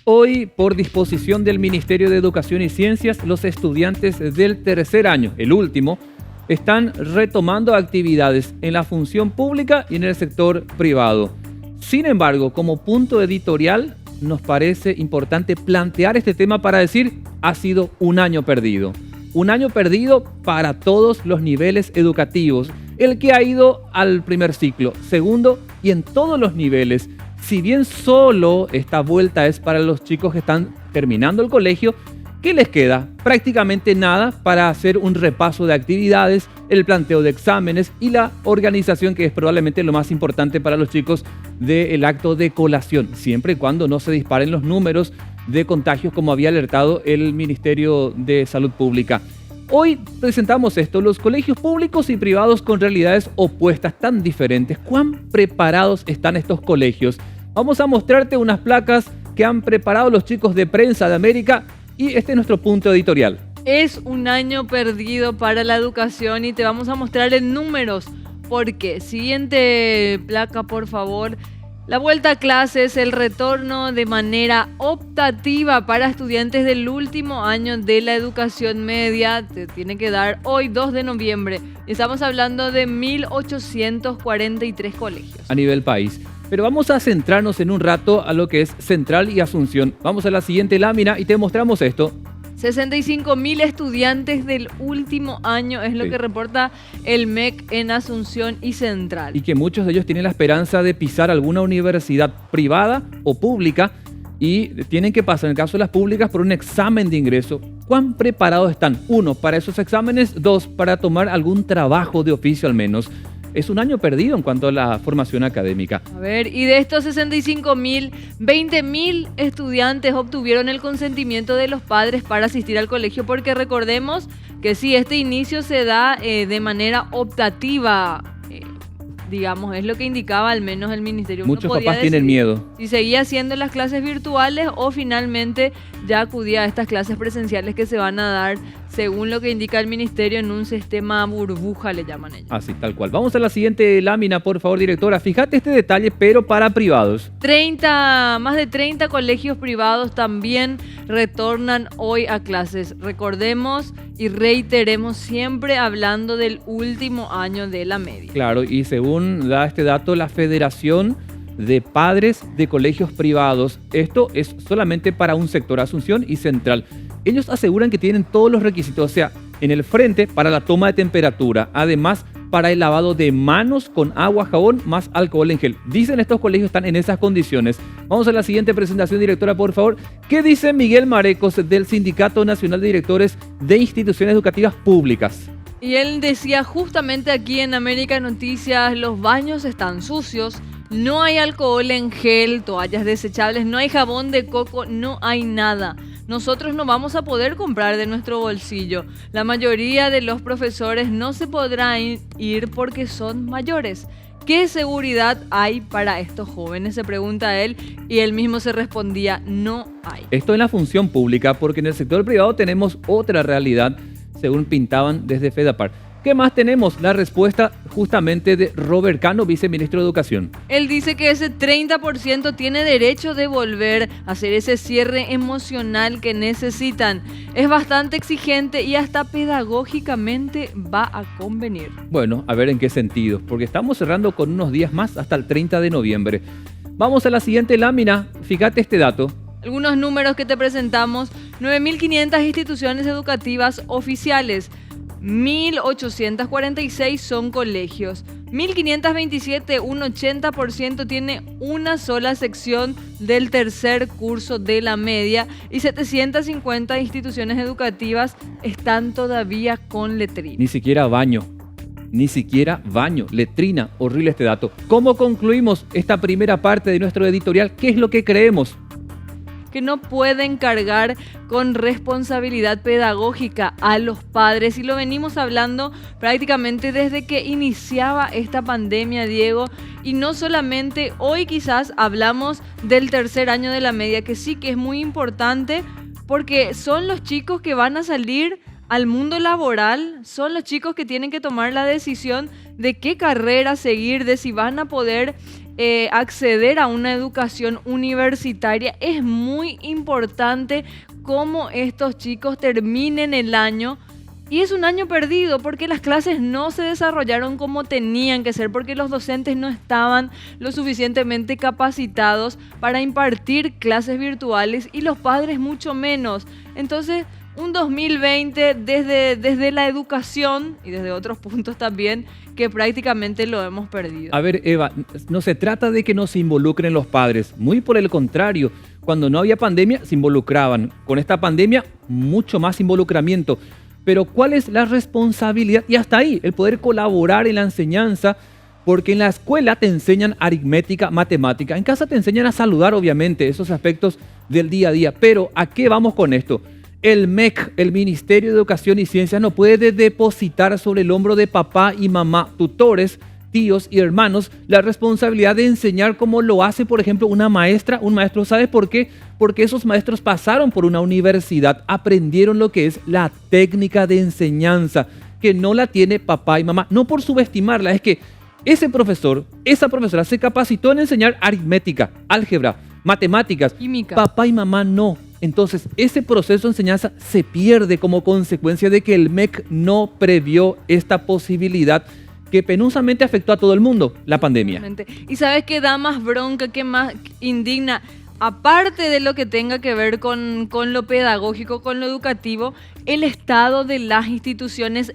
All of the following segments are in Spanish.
Hoy, por disposición del Ministerio de Educación y Ciencias, los estudiantes del tercer año, el último, están retomando actividades en la función pública y en el sector privado. Sin embargo, como punto editorial, nos parece importante plantear este tema para decir, ha sido un año perdido. Un año perdido para todos los niveles educativos. El que ha ido al primer ciclo, segundo y en todos los niveles. Si bien solo esta vuelta es para los chicos que están terminando el colegio, ¿qué les queda? Prácticamente nada para hacer un repaso de actividades, el planteo de exámenes y la organización, que es probablemente lo más importante para los chicos del acto de colación, siempre y cuando no se disparen los números de contagios como había alertado el Ministerio de Salud Pública. Hoy presentamos esto, los colegios públicos y privados con realidades opuestas tan diferentes. ¿Cuán preparados están estos colegios? Vamos a mostrarte unas placas que han preparado los chicos de Prensa de América y este es nuestro punto editorial. Es un año perdido para la educación y te vamos a mostrar en números. Porque, siguiente placa, por favor. La vuelta a clases, el retorno de manera optativa para estudiantes del último año de la educación media, te tiene que dar hoy 2 de noviembre. Estamos hablando de 1.843 colegios. A nivel país. Pero vamos a centrarnos en un rato a lo que es Central y Asunción. Vamos a la siguiente lámina y te mostramos esto. 65.000 estudiantes del último año es lo Sí. que reporta el MEC en Asunción y Central. Y que muchos de ellos tienen la esperanza de pisar alguna universidad privada o pública y tienen que pasar, en el caso de las públicas, por un examen de ingreso. ¿Cuán preparados están? 1, para esos exámenes. 2, para tomar algún trabajo de oficio al menos. Es un año perdido en cuanto a la formación académica. A ver, y de estos 65.000, 20.000 estudiantes obtuvieron el consentimiento de los padres para asistir al colegio, porque recordemos que sí, este inicio se da de manera optativa, digamos, es lo que indicaba al menos el ministerio. Muchos Uno podía papás tienen decidir miedo. si seguía haciendo las clases virtuales o finalmente ya acudía a estas clases presenciales que se van a dar, según lo que indica el ministerio, en un sistema burbuja, le llaman ellos. Así, tal cual. Vamos a la siguiente lámina, por favor, directora. Fíjate este detalle, pero para privados. Más de 30 colegios privados también retornan hoy a clases. Recordemos y reiteremos, siempre hablando del último año de la media. Claro, y según da este dato, la Federación de Padres de Colegios Privados, esto es solamente para un sector, Asunción y Central. Ellos aseguran que tienen todos los requisitos, o sea, en el frente para la toma de temperatura, además para el lavado de manos con agua, jabón, más alcohol en gel. Dicen estos colegios están en esas condiciones. Vamos a la siguiente presentación, directora, por favor. ¿Qué dice Miguel Marecos del Sindicato Nacional de Directores de Instituciones Educativas Públicas? Y él decía justamente aquí en América Noticias, los baños están sucios, no hay alcohol en gel, toallas desechables, no hay jabón de coco, no hay nada. Nosotros no vamos a poder comprar de nuestro bolsillo. La mayoría de los profesores no se podrán ir porque son mayores. ¿Qué seguridad hay para estos jóvenes?, se pregunta él, y él mismo se respondía, no hay. Esto en la función pública, porque en el sector privado tenemos otra realidad, según pintaban desde FEDAPAR. ¿Qué más tenemos? La respuesta justamente de Robert Cano, viceministro de Educación. Él dice que ese 30% tiene derecho de volver a hacer ese cierre emocional que necesitan. Es bastante exigente y hasta pedagógicamente va a convenir. Bueno, a ver en qué sentido, porque estamos cerrando con unos días más hasta el 30 de noviembre. Vamos a la siguiente lámina. Fíjate este dato. Algunos números que te presentamos: 9.500 instituciones educativas oficiales, 1.846 son colegios, 1.527, un 80% tiene una sola sección del tercer curso de la media y 750 instituciones educativas están todavía con letrina. Ni siquiera baño, letrina, horrible este dato. ¿Cómo concluimos esta primera parte de nuestro editorial? ¿Qué es lo que creemos? Que no pueden cargar con responsabilidad pedagógica a los padres, y lo venimos hablando prácticamente desde que iniciaba esta pandemia, Diego, y no solamente hoy. Quizás hablamos del tercer año de la media, que sí que es muy importante porque son los chicos que van a salir al mundo laboral, son los chicos que tienen que tomar la decisión de qué carrera seguir, de si van a poder acceder a una educación universitaria, es muy importante cómo estos chicos terminen el año. Y es un año perdido porque las clases no se desarrollaron como tenían que ser, porque los docentes no estaban lo suficientemente capacitados para impartir clases virtuales y los padres mucho menos. Entonces, un 2020 desde la educación y desde otros puntos también que prácticamente lo hemos perdido. A ver, Eva, no se trata de que no se involucren los padres, muy por el contrario. Cuando no había pandemia, se involucraban. Con esta pandemia, mucho más involucramiento. Pero ¿cuál es la responsabilidad? Y hasta ahí, el poder colaborar en la enseñanza, porque en la escuela te enseñan aritmética, matemática. En casa te enseñan a saludar, obviamente, esos aspectos del día a día. Pero ¿a qué vamos con esto? El MEC, el Ministerio de Educación y Ciencias, no puede depositar sobre el hombro de papá y mamá, tutores, tíos y hermanos, la responsabilidad de enseñar como lo hace, por ejemplo, una maestra, un maestro. ¿Sabe por qué? Porque esos maestros pasaron por una universidad, aprendieron lo que es la técnica de enseñanza, que no la tiene papá y mamá. No por subestimarla, es que ese profesor, esa profesora se capacitó en enseñar aritmética, álgebra, matemáticas. Química. Papá y mamá no. Entonces, ese proceso de enseñanza se pierde como consecuencia de que el MEC no previó esta posibilidad que penosamente afectó a todo el mundo, la pandemia. Y ¿sabes qué da más bronca, qué más indigna? Aparte de lo que tenga que ver con lo pedagógico, con lo educativo, el estado de las instituciones,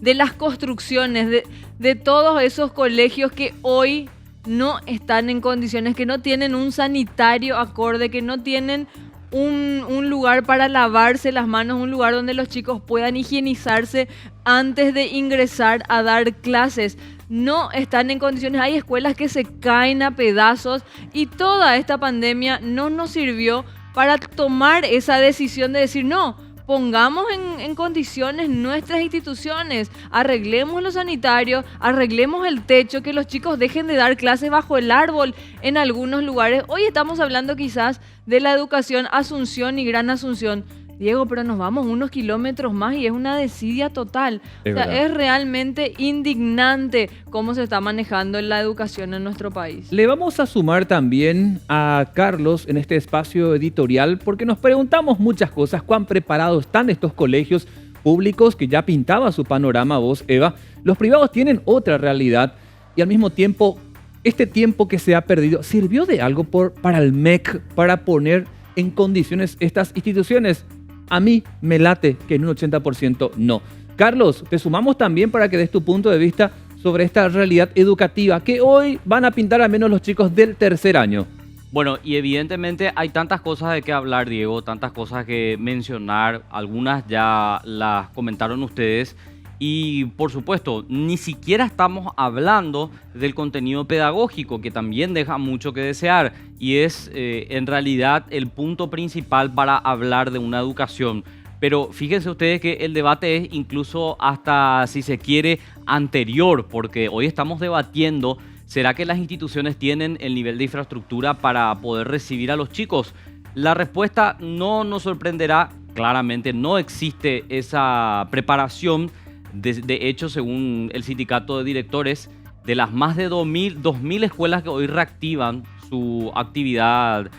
de las construcciones, de todos esos colegios que hoy no están en condiciones, que no tienen un sanitario acorde, que no tienen un lugar para lavarse las manos, un lugar donde los chicos puedan higienizarse antes de ingresar a dar clases. No están en condiciones, hay escuelas que se caen a pedazos y toda esta pandemia no nos sirvió para tomar esa decisión de decir no, pongamos en condiciones nuestras instituciones, arreglemos lo sanitario, arreglemos el techo, que los chicos dejen de dar clases bajo el árbol en algunos lugares. Hoy estamos hablando quizás de la educación Asunción y Gran Asunción. Diego, pero nos vamos unos kilómetros más y es una desidia total. Es realmente indignante cómo se está manejando la educación en nuestro país. Le vamos a sumar también a Carlos en este espacio editorial porque nos preguntamos muchas cosas. ¿Cuán preparados están estos colegios públicos que ya pintaba su panorama vos, Eva? Los privados tienen otra realidad y al mismo tiempo, este tiempo que se ha perdido, ¿sirvió de algo para el MEC, para poner en condiciones estas instituciones? A mí me late que en un 80% no. Carlos, te sumamos también para que des tu punto de vista sobre esta realidad educativa que hoy van a pintar al menos los chicos del tercer año. Bueno, y evidentemente hay tantas cosas de qué hablar, Diego, tantas cosas que mencionar. Algunas ya las comentaron ustedes. Y por supuesto, ni siquiera estamos hablando del contenido pedagógico, que también deja mucho que desear y es en realidad el punto principal para hablar de una educación. Pero fíjense ustedes que el debate es incluso hasta, si se quiere, anterior, porque hoy estamos debatiendo, ¿será que las instituciones tienen el nivel de infraestructura para poder recibir a los chicos? La respuesta no nos sorprenderá, claramente no existe esa preparación. De hecho, según el sindicato de directores, de las más de 2.000 escuelas que hoy reactivan su actividad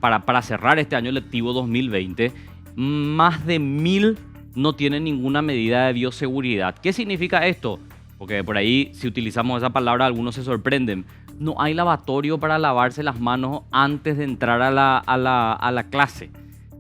para cerrar este año lectivo 2020, más de 1.000 no tienen ninguna medida de bioseguridad. ¿Qué significa esto? Porque por ahí, si utilizamos esa palabra, algunos se sorprenden. No hay lavatorio para lavarse las manos antes de entrar a la clase.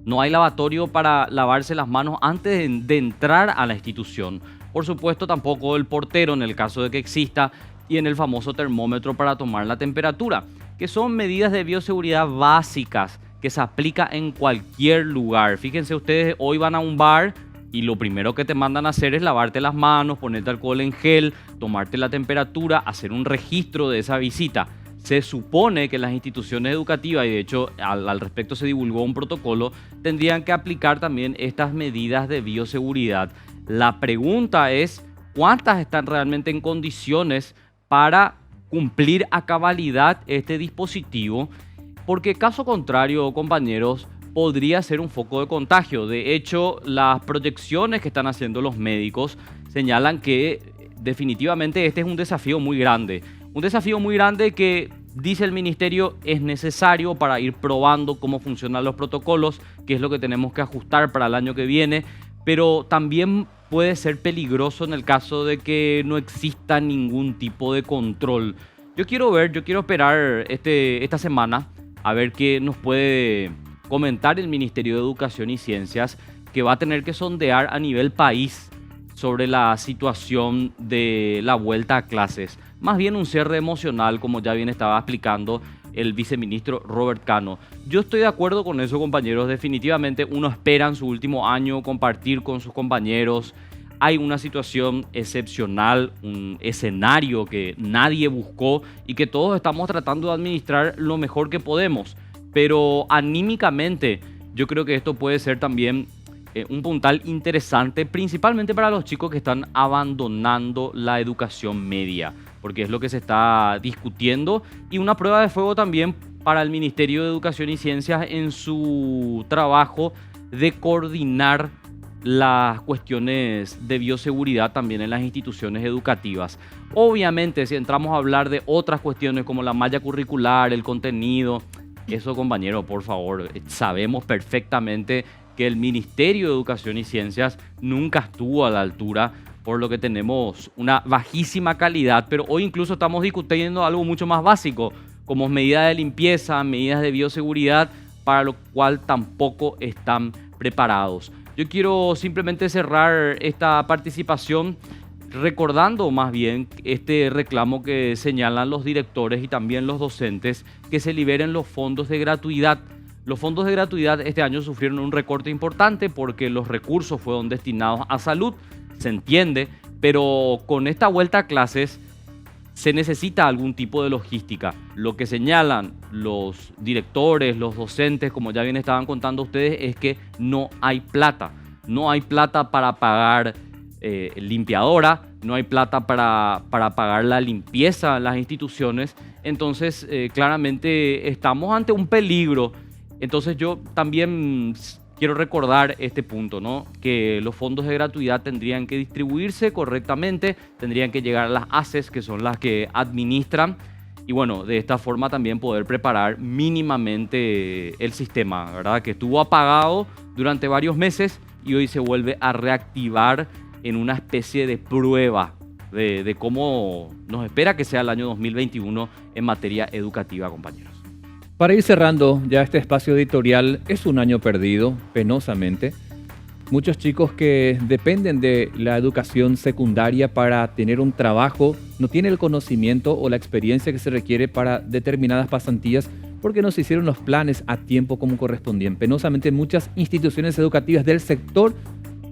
No hay lavatorio para lavarse las manos antes de entrar a la institución. Por supuesto, tampoco el portero en el caso de que exista y en el famoso termómetro para tomar la temperatura, que son medidas de bioseguridad básicas que se aplica en cualquier lugar. Fíjense ustedes, hoy van a un bar y lo primero que te mandan a hacer es lavarte las manos, ponerte alcohol en gel, tomarte la temperatura, hacer un registro de esa visita. Se supone que las instituciones educativas, y de hecho al respecto se divulgó un protocolo, tendrían que aplicar también estas medidas de bioseguridad. La pregunta es, ¿cuántas están realmente en condiciones para cumplir a cabalidad este dispositivo? Porque caso contrario, compañeros, podría ser un foco de contagio. De hecho, las proyecciones que están haciendo los médicos señalan que definitivamente este es un desafío muy grande. Un desafío muy grande que dice el ministerio, es necesario para ir probando cómo funcionan los protocolos, que es lo que tenemos que ajustar para el año que viene, pero también puede ser peligroso en el caso de que no exista ningún tipo de control. Yo quiero esperar esta semana a ver qué nos puede comentar el Ministerio de Educación y Ciencias, que va a tener que sondear a nivel país sobre la situación de la vuelta a clases. Más bien un cierre emocional, como ya bien estaba explicando el viceministro Robert Cano. Yo estoy de acuerdo con eso, compañeros. Definitivamente uno espera en su último año compartir con sus compañeros. Hay una situación excepcional, un escenario que nadie buscó y que todos estamos tratando de administrar lo mejor que podemos. Pero anímicamente yo creo que esto puede ser también un puntal interesante, principalmente para los chicos que están abandonando la educación media, porque es lo que se está discutiendo, y una prueba de fuego también para el Ministerio de Educación y Ciencias en su trabajo de coordinar las cuestiones de bioseguridad también en las instituciones educativas. Obviamente, si entramos a hablar de otras cuestiones como la malla curricular, el contenido, eso, compañero, por favor, sabemos perfectamente que el Ministerio de Educación y Ciencias nunca estuvo a la altura, por lo que tenemos una bajísima calidad, pero hoy incluso estamos discutiendo algo mucho más básico, como medidas de limpieza, medidas de bioseguridad, para lo cual tampoco están preparados. Yo quiero simplemente cerrar esta participación recordando más bien este reclamo que señalan los directores y también los docentes, que se liberen los fondos de gratuidad. Los fondos de gratuidad este año sufrieron un recorte importante porque los recursos fueron destinados a salud, se entiende, pero con esta vuelta a clases se necesita algún tipo de logística. Lo que señalan los directores, los docentes, como ya bien estaban contando ustedes, es que no hay plata. No hay plata para pagar limpiadora, no hay plata para pagar la limpieza en las instituciones. Entonces, claramente estamos ante un peligro. Entonces yo también quiero recordar este punto, ¿no? Que los fondos de gratuidad tendrían que distribuirse correctamente, tendrían que llegar a las ACES, que son las que administran, y bueno, de esta forma también poder preparar mínimamente el sistema, ¿verdad? Que estuvo apagado durante varios meses y hoy se vuelve a reactivar en una especie de prueba de cómo nos espera que sea el año 2021 en materia educativa, compañeros. Para ir cerrando ya este espacio editorial, es un año perdido, penosamente. Muchos chicos que dependen de la educación secundaria para tener un trabajo no tienen el conocimiento o la experiencia que se requiere para determinadas pasantías porque no se hicieron los planes a tiempo como correspondían. Penosamente, muchas instituciones educativas del sector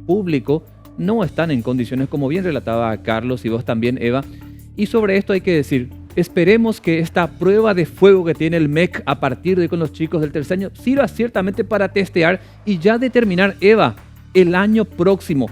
público no están en condiciones, como bien relataba Carlos y vos también, Eva. Y sobre esto hay que decir, esperemos que esta prueba de fuego que tiene el MEC a partir de hoy con los chicos del tercer año sirva ciertamente para testear y ya determinar, Eva, el año próximo.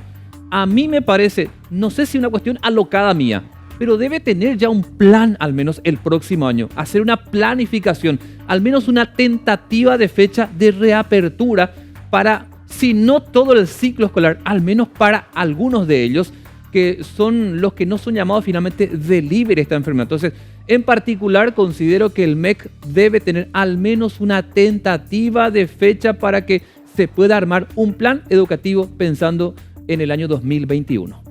A mí me parece, no sé si una cuestión alocada mía, pero debe tener ya un plan al menos el próximo año, hacer una planificación, al menos una tentativa de fecha de reapertura para, si no todo el ciclo escolar, al menos para algunos de ellos, que son los que no son llamados finalmente de libre esta enfermedad. Entonces, en particular, considero que el MEC debe tener al menos una tentativa de fecha para que se pueda armar un plan educativo pensando en el año 2021.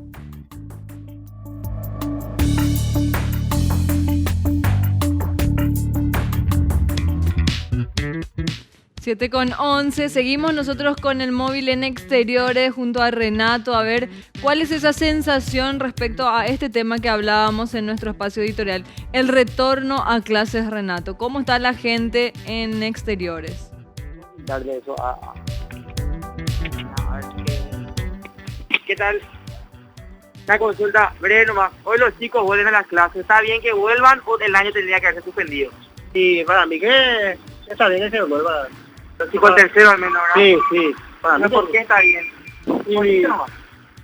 Siete con 11, seguimos nosotros con el móvil en exteriores junto a Renato, a ver cuál es esa sensación respecto a este tema que hablábamos en nuestro espacio editorial, el retorno a clases. Renato, ¿cómo está la gente en exteriores? Darle eso ver ¿qué tal? Una consulta breve nomás. Hoy los chicos vuelven a las clases. ¿Está bien que vuelvan o el año tendría que haberse suspendido? Sí, para mí que está bien que se vuelva. Los chicos del tercero al menos, ¿verdad? Sí, sí. Para mí ¿Por qué está bien?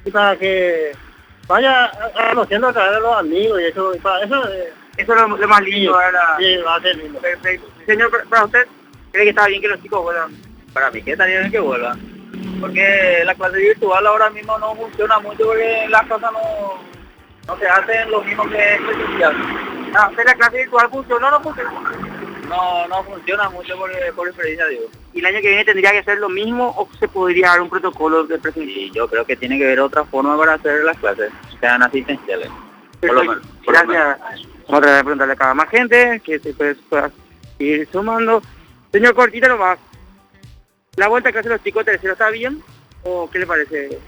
Y para que vaya conociendo a través de los amigos y eso, y para eso... Eso es lo más lindo, ¿verdad? Sí, va a ser lindo. Perfecto. Señor, ¿para usted cree que está bien que los chicos vuelvan? Para mí que está bien que vuelvan. Porque la clase virtual ahora mismo no funciona mucho porque las cosas no se hacen lo mismo que presencial. ¿La clase virtual funcionó o no funcionó? no funciona mucho por experiencia, digo. ¿Y el año que viene tendría que ser lo mismo o se podría dar un protocolo de presencial? Y yo creo que tiene que haber otra forma para hacer las clases, sean asistenciales. Por lo menos. Gracias. Vamos a tratar de preguntarle a cada más gente que se pueda ir sumando. Señor Cortita nomás, ¿la vuelta que hacen los chicos de tercero está bien o qué le parece?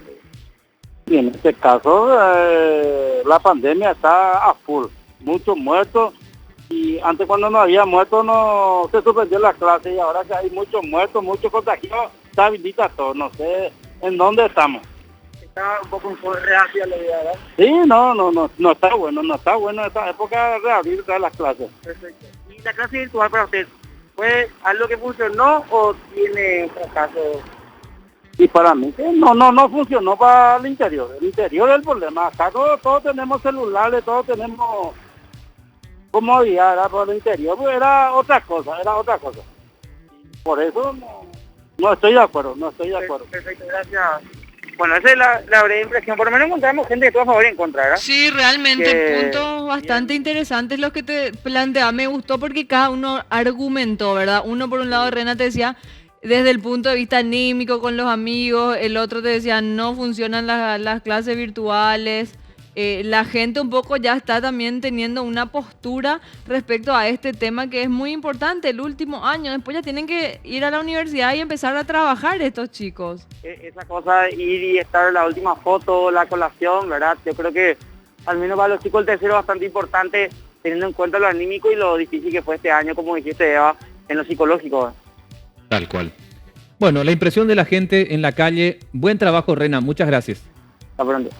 Y en este caso, la pandemia está a full, muchos muertos, y antes cuando no había muertos no se suspendió la clase, y ahora que hay muchos muertos, muchos contagiados, se habilita todo, no sé en dónde estamos. Está un poco reacia la idea, ¿verdad? Sí, no está bueno esta época de reabrir todas las clases. Perfecto. ¿Y la clase virtual para usted fue algo que funcionó o tiene un fracaso? Y para mí que no funcionó para el interior es el problema. Acá todos tenemos celulares, todos tenemos comodidad, ¿verdad? Por el interior pues era otra cosa. Por eso no estoy de acuerdo. Perfecto, gracias. Bueno, esa es la breve impresión. Por lo menos encontramos gente que estuvo a favor y en contra, ¿verdad? Sí, realmente Que- puntos bastante interesantes los que te plantea. Me gustó porque cada uno argumentó, ¿verdad? Uno por un lado, Rena te decía desde el punto de vista anímico con los amigos, el otro te decía no funcionan las clases virtuales. La gente un poco ya está también teniendo una postura respecto a este tema que es muy importante, el último año. Después ya tienen que ir a la universidad y empezar a trabajar estos chicos. Esa cosa de ir y estar en la última foto, la colación, ¿verdad? Yo creo que al menos para los chicos el tercero es bastante importante teniendo en cuenta lo anímico y lo difícil que fue este año, como dijiste, Eva, en lo psicológico. Tal cual. Bueno, la impresión de la gente en la calle. Buen trabajo, Rena. Muchas gracias. Hasta pronto.